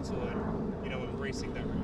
council and, embracing that role?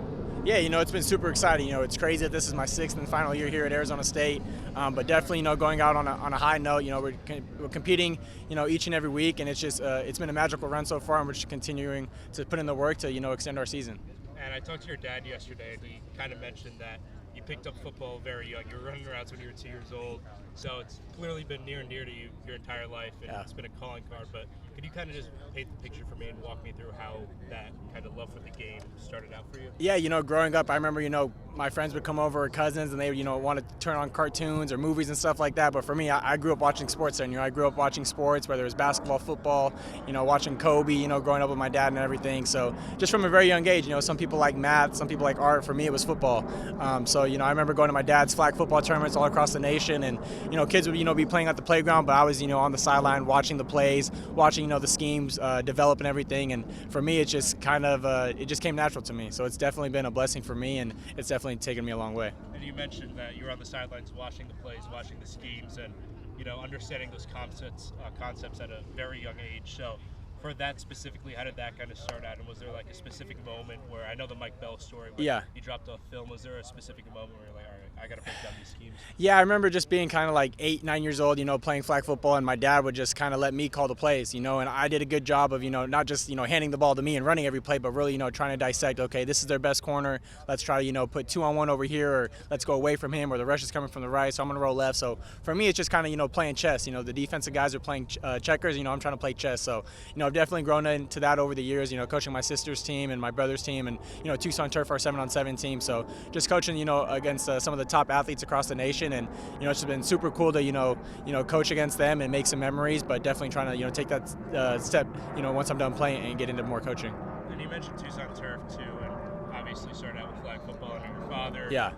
Yeah, it's been super exciting. It's crazy that this is my sixth and final year here at Arizona State, but definitely, going out on a high note. We're competing, each and every week, and it's been a magical run so far, and we're just continuing to put in the work to, extend our season. And I talked to your dad yesterday, and he kind of mentioned that you picked up football very young. You were running around when you were 2 years old, so it's clearly been near and dear to you your entire life, and It's been a calling card. But could you kind of just paint the picture for me and walk me through how that kind of love for the game started out for you? Yeah, growing up, I remember, my friends would come over, or cousins, and they would, want to turn on cartoons or movies and stuff like that. But for me, I grew up watching sports, and I grew up watching sports, whether it was basketball, football, watching Kobe, growing up with my dad and everything. So just from a very young age, some people like math, some people like art. For me, it was football. So I remember going to my dad's flag football tournaments all across the nation, and kids would be playing at the playground, but I was on the sideline watching the plays, watching the schemes develop and everything. And for me, it's just kind of it just came natural to me. So it's definitely been a blessing for me, and it's definitely taken me a long way. And you mentioned that you were on the sidelines watching the plays, watching the schemes, and understanding those concepts at a very young age. So for that specifically, how did that kind of start out? And was there like a specific moment where, I know the Mike Bell story, when you dropped off film, was there a specific moment where you're like, all right, I got to break down these schemes? Yeah, I remember just being kind of like 8, 9 years old, playing flag football, and my dad would just kind of let me call the plays, and I did a good job of, not just, handing the ball to me and running every play, but really, trying to dissect, okay, this is their best corner, let's try to, put 2-on-1 over here, or let's go away from him, or the rush is coming from the right, so I'm going to roll left. So for me, it's just kind of, playing chess. The defensive guys are playing checkers, I'm trying to play chess. So, I've definitely grown into that over the years, coaching my sister's team and my brother's team, and, Tucson Turf, our 7-on-7 team. So just coaching, against some of the top athletes across the nation, and it's been super cool to coach against them and make some memories, but definitely trying to take that step once I'm done playing and get into more coaching. And you mentioned Tucson Turf too, and obviously started out with flag football under your father. Yeah.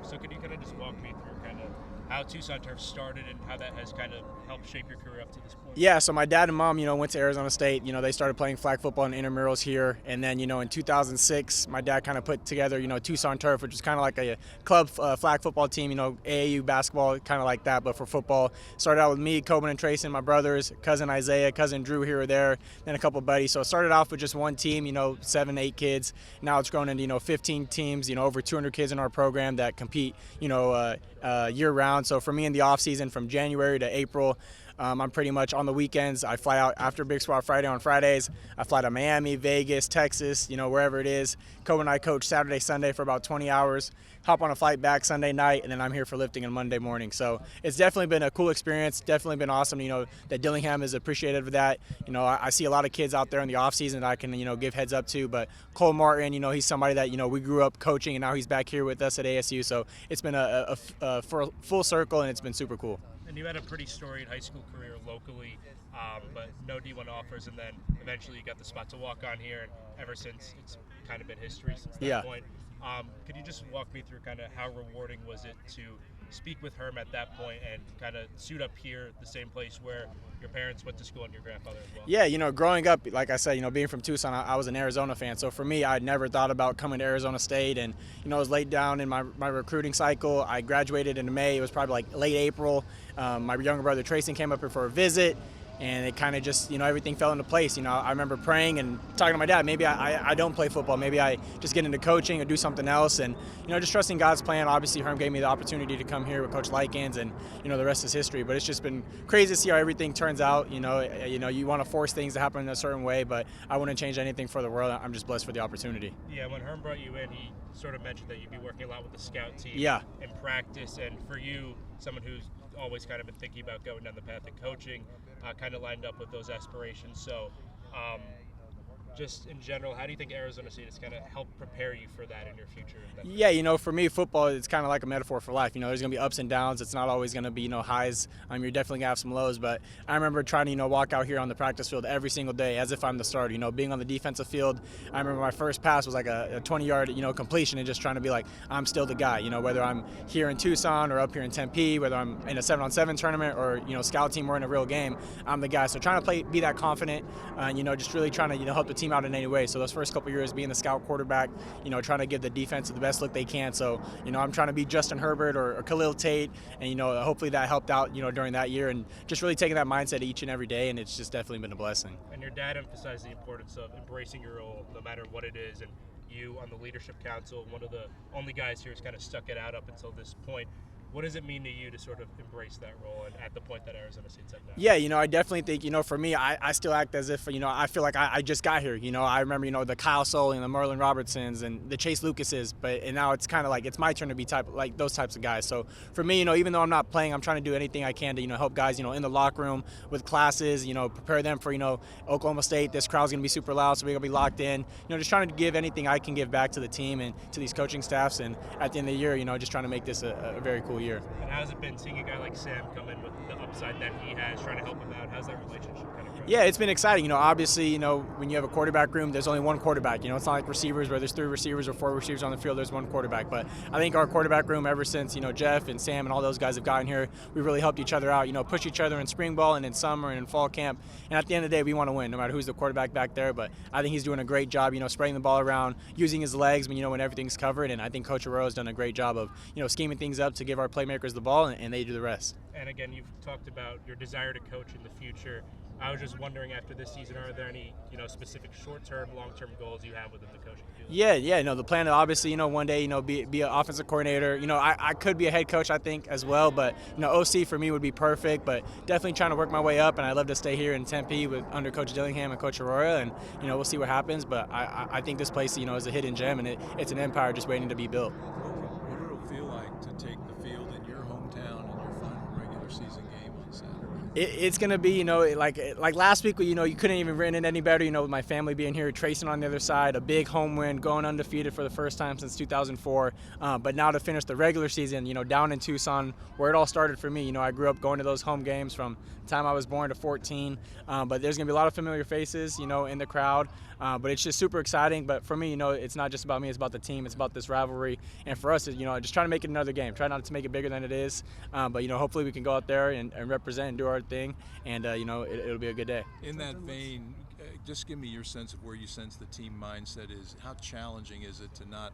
So could you kind of just walk me through kind of how Tucson Turf started and how that has kind of helped shape your career up to this point? Yeah, so my dad and mom, went to Arizona State. They started playing flag football in intramurals here. And then, in 2006, my dad kind of put together, Tucson Turf, which is kind of like a club flag football team, AAU basketball, kind of like that, but for football. Started out with me, Coben and Tracy, my brothers, cousin Isaiah, cousin Drew here or there, then a couple of buddies. So it started off with just one team, 7, 8 kids. Now it's grown into, 15 teams, over 200 kids in our program that compete, year-round. So for me in the off-season, from January to April, I'm pretty much on the weekends. I fly out after Big Squad Friday on Fridays. I fly to Miami, Vegas, Texas, wherever it is. Kobe and I coach Saturday, Sunday for about 20 hours. Hop on a flight back Sunday night, and then I'm here for lifting on Monday morning. So it's definitely been a cool experience. Definitely been awesome. That Dillingham is appreciative of that. I see a lot of kids out there in the off season that I can give heads up to. But Cole Martin, he's somebody that we grew up coaching, and now he's back here with us at ASU. So it's been a full circle, and it's been super cool. And you had a pretty storied high school career locally, but no D1 offers, and then eventually you got the spot to walk on here, and ever since it's kind of been history since that point. Could you just walk me through kind of how rewarding was it to speak with Herm at that point and kind of suit up here, the same place where your parents went to school and your grandfather as well? Yeah, growing up, like I said, being from Tucson, I was an Arizona fan. So for me, I'd never thought about coming to Arizona State. And, it was late down in my recruiting cycle. I graduated in May. It was probably like late April. My younger brother, Tracy, came up here for a visit. And it kind of just, everything fell into place. I remember praying and talking to my dad, maybe I don't play football. Maybe I just get into coaching or do something else. And, just trusting God's plan. Obviously, Herm gave me the opportunity to come here with Coach Likens, and, the rest is history. But it's just been crazy to see how everything turns out. You want to force things to happen in a certain way, but I wouldn't change anything for the world. I'm just blessed for the opportunity. Yeah, when Herm brought you in, he sort of mentioned that you'd be working a lot with the scout team in practice. And for you, someone who's always kind of been thinking about going down the path of coaching, kind of lined up with those aspirations. So just in general, how do you think Arizona State has kind of helped prepare you for that in your future? Yeah, for me, football, it's kind of like a metaphor for life. There's going to be ups and downs. It's not always going to be, highs. You're definitely going to have some lows. But I remember trying to, walk out here on the practice field every single day as if I'm the starter. Being on the defensive field, I remember my first pass was like a 20-yard, completion, and just trying to be like, I'm still the guy. Whether I'm here in Tucson or up here in Tempe, whether I'm in a 7-on-7 tournament or, scout team or in a real game, I'm the guy. So trying to be that confident, and, just really trying to, help the team out in any way. So those first couple years being the scout quarterback, trying to give the defense the best look they can. So, I'm trying to be Justin Herbert or Khalil Tate, and, hopefully that helped out, during that year, and just really taking that mindset each and every day, and it's just definitely been a blessing. And your dad emphasized the importance of embracing your role, no matter what it is, and you on the leadership council, one of the only guys here who's kind of stuck it out up until this point. What does it mean to you to sort of embrace that role and at the point that Arizona State's at now? Yeah, I definitely think, for me, I still act as if, I feel like I just got here. I remember, the Kyle Soule and the Merlin Robertsons and the Chase Lucases, and now it's kind of like it's my turn to be those types of guys. So for me, even though I'm not playing, I'm trying to do anything I can to, help guys, in the locker room with classes, prepare them for, Oklahoma State. This crowd's going to be super loud, so we're going to be locked in. Just trying to give anything I can give back to the team and to these coaching staffs. And at the end of the year, just trying to make this a very cool year. And how's it been seeing a guy like Sam come in with the upside that he has, trying to help him out? How's that relationship kind of going? Yeah, it's been exciting. Obviously, when you have a quarterback room, there's only one quarterback. It's not like receivers where there's 3 receivers or 4 receivers on the field. There's one quarterback. But I think our quarterback room, ever since, Jeff and Sam and all those guys have gotten here, we really helped each other out, push each other in spring ball and in summer and in fall camp. And at the end of the day, we want to win, no matter who's the quarterback back there. But I think he's doing a great job, spreading the ball around, using his legs when everything's covered. And I think Coach Arroyo's done a great job of, scheming things up to give our playmakers the ball, and they do the rest. And again, you've talked about your desire to coach in the future. I was just wondering, after this season, are there any specific short-term, long-term goals you have within the coaching field? Yeah. The plan is obviously, one day, be an offensive coordinator. I could be a head coach, I think, as well. But OC for me would be perfect. But definitely trying to work my way up, and I'd love to stay here in Tempe under Coach Dillingham and Coach Arroyo, and we'll see what happens. But I think this place, is a hidden gem, and it's an empire just waiting to be built. What will it feel like to take the field in your hometown in your final regular season game on Saturday? It's going to be, like last week, you couldn't even written it any better, with my family being here, Trayson on the other side, a big home win, going undefeated for the first time since 2004. But now to finish the regular season, down in Tucson, where it all started for me. I grew up going to those home games from the time I was born to 14. But there's going to be a lot of familiar faces, in the crowd. But it's just super exciting. But for me, it's not just about me, it's about the team, it's about this rivalry. And for us, just trying to make it another game. Try not to make it bigger than it is. But, hopefully we can go out there and represent and do our thing. And, it'll be a good day. In that vein, just give me your sense of where you sense the team mindset is. How challenging is it to not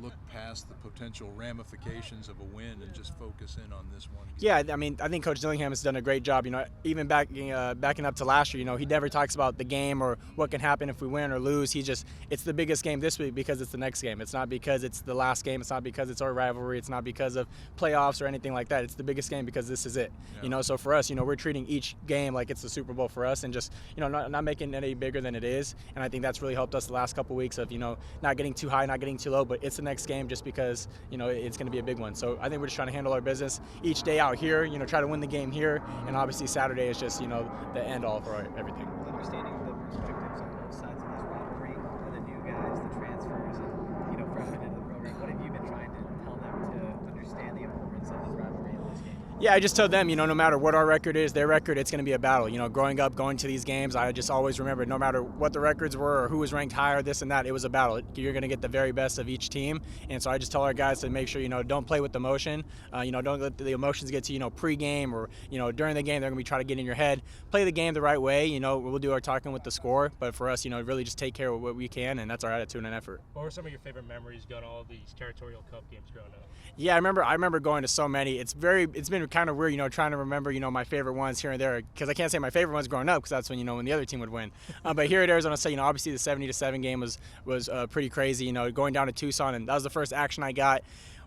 look past the potential ramifications of a win and just focus in on this one game? Yeah, I think Coach Dillingham has done a great job. Even backing up to last year, he never talks about the game or what can happen if we win or lose. It's the biggest game this week because it's the next game. It's not because it's the last game. It's not because it's our rivalry. It's not because of playoffs or anything like that. It's the biggest game because this is it. Yeah. So for us, we're treating each game like it's the Super Bowl for us, and just not making it any bigger than it is. And I think that's really helped us the last couple weeks of not getting too high, not getting too low, but it's the next game just because it's going to be a big one. So I think we're just trying to handle our business each day out here, try to win the game here, and obviously Saturday is just the end all for everything. Understanding the perspectives on both sides of this rivalry, the new guys, the transfers, and freshmen into the program, what have you been trying to tell them to understand the importance of this rivalry in this game? Yeah, I just told them, no matter what our record is, their record, it's going to be a battle. Growing up, going to these games, I just always remember, no matter what the records were or who was ranked higher, this and that, it was a battle. You're going to get the very best of each team. And so I just tell our guys to make sure, don't play with emotion. Don't let the emotions get to, pre-game or, during the game, they're going to be trying to get in your head. Play the game the right way. We'll do our talking with the score. But for us, really just take care of what we can, and that's our attitude and effort. What were some of your favorite memories going to all these Territorial Cup games growing up? Yeah, I remember going to so many. It's been kind of weird, trying to remember, my favorite ones here and there, because I can't say my favorite ones growing up because that's when, when the other team would win. But here at Arizona State, obviously the 70-7 game was pretty crazy, going down to Tucson, and that was the first action I got.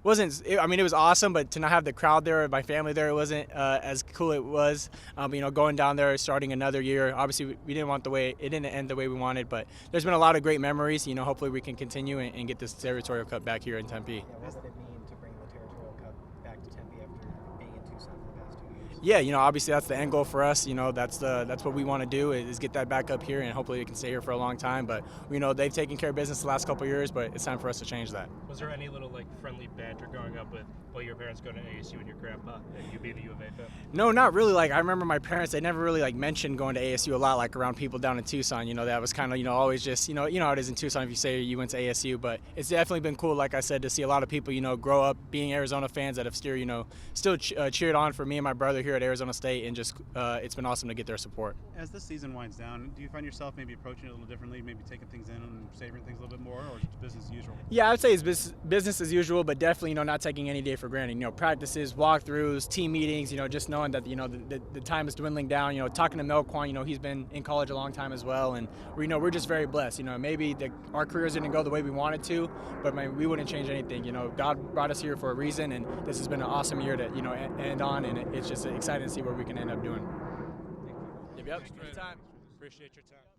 It was awesome, but to not have the crowd there, my family there, it wasn't as cool it was. Going down there, starting another year, obviously we didn't want it didn't end the way we wanted, but there's been a lot of great memories. Hopefully we can continue and get this Territorial Cup back here in Tempe. Yeah, what would it mean to bring the Territorial Cup back to Tempe after being in Tucson for the past 2 years? Yeah, obviously that's the end goal for us. That's what we want to do is get that back up here, and hopefully it can stay here for a long time. But they've taken care of business the last couple of years, but it's time for us to change that. Was there any little friendly banter growing up with your parents going to ASU and your grandpa and you being the U of A fan? No, not really. I remember my parents, they never really mentioned going to ASU a lot, around people down in Tucson. That was kind of always just how it is in Tucson if you say you went to ASU. But it's definitely been cool, like I said, to see a lot of people grow up being Arizona fans that have still cheered on for me and my brother here here at Arizona State, and just it's been awesome to get their support. As this season winds down, do you find yourself maybe approaching it a little differently, maybe taking things in and savoring things a little bit more, or is it business as usual? Yeah, I would say it's business as usual, but definitely, not taking any day for granted. Practices, walkthroughs, team meetings, just knowing that, the time is dwindling down. Talking to Melquan, he's been in college a long time as well, and we're just very blessed. Maybe our careers didn't go the way we wanted to, but we wouldn't change anything. God brought us here for a reason, and this has been an awesome year to, end on, and it's just exciting to see what we can end up doing. Yep. Appreciate your time.